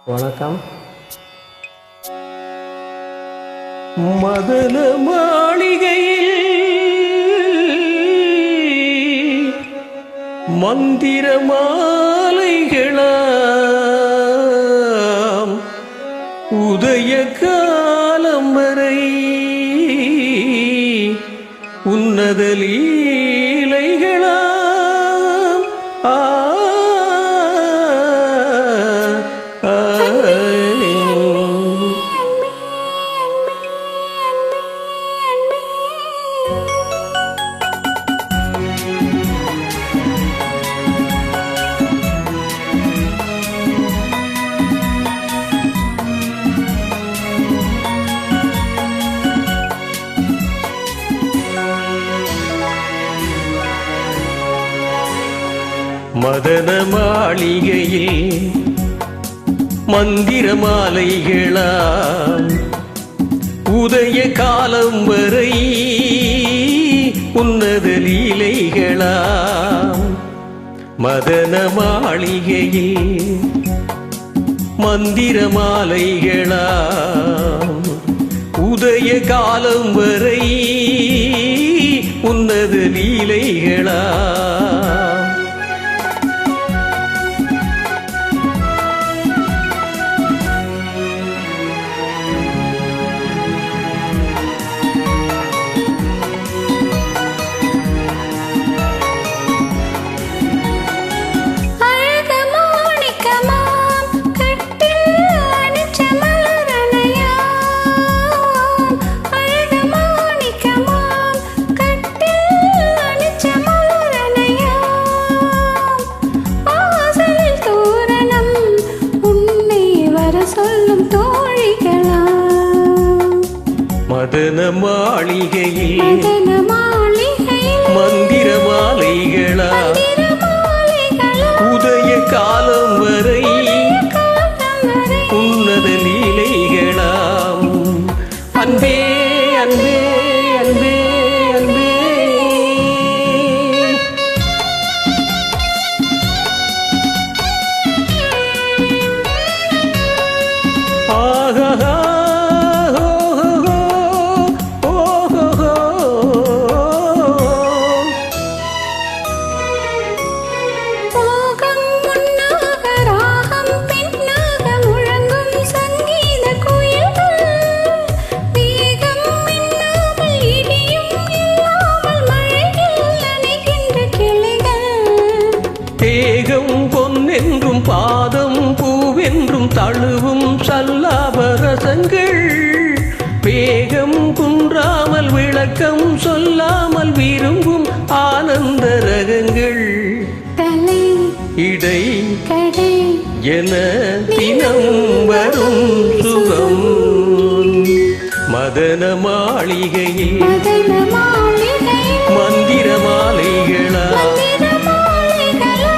வணக்கம். மதன மாளிகையில் மந்திர மாலைகளாம் உதய காலம் வரை உன்னத லீலைகளாம் மதன மாளிகையில் மந்திர மாலைகளாம் உதய காலம் வரை உன்னத லீலைகளாம். மதன மாளிகையில் மந்திர மாலைகளாம் உதய காலம் வரை உன்னத லீலைகளாம். மதன மாளிகையில் மந்திர மாலைகளாம் உதய காலம் வரை உன்னத லீலைகளாம். அன்பே அன்பே அன்பே அன்பே ஆஹா பொன்னென்றும் பாதம் பூவென்றும் தழுவும் சல்லாபரசங்கள் வேகம் குன்றாமல் விளக்கம் சொல்லாமல் விரும்பும் ஆனந்த ரகங்கள் தலை இடை கடை என தினம் வரும் சுகம். மதன மாளிகையில் மந்திர மாலைகளா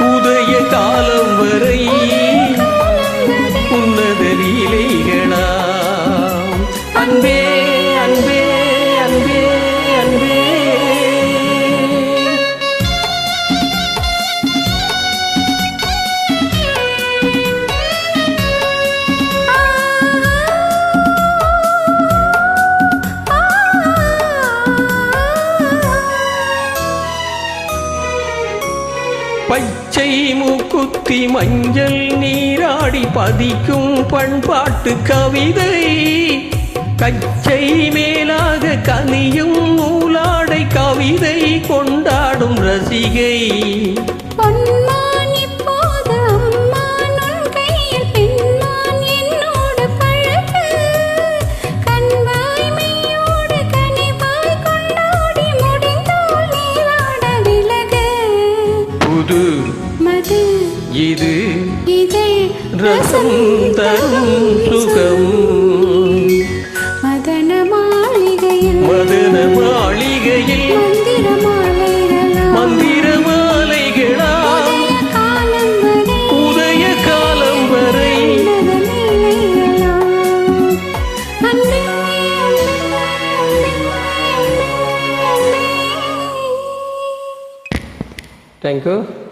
உதய காலம் வரை உன்னத லீலைகளாம். அன்பே அன்பே அன்பே அன்பே பச்சை மூக்குத்தி மஞ்சள் நீராடி பதிக்கும் பண்பாட்டு கவிதை கச்சை மேலாக கனியும் நூலாடை கவிதை கொண்டாடும் ரசிகை. இது ரசம் தரும் சுகம். மதன மாளிகையில் மந்திர மாலைகளாம் உதய காலம் வரை Thank you.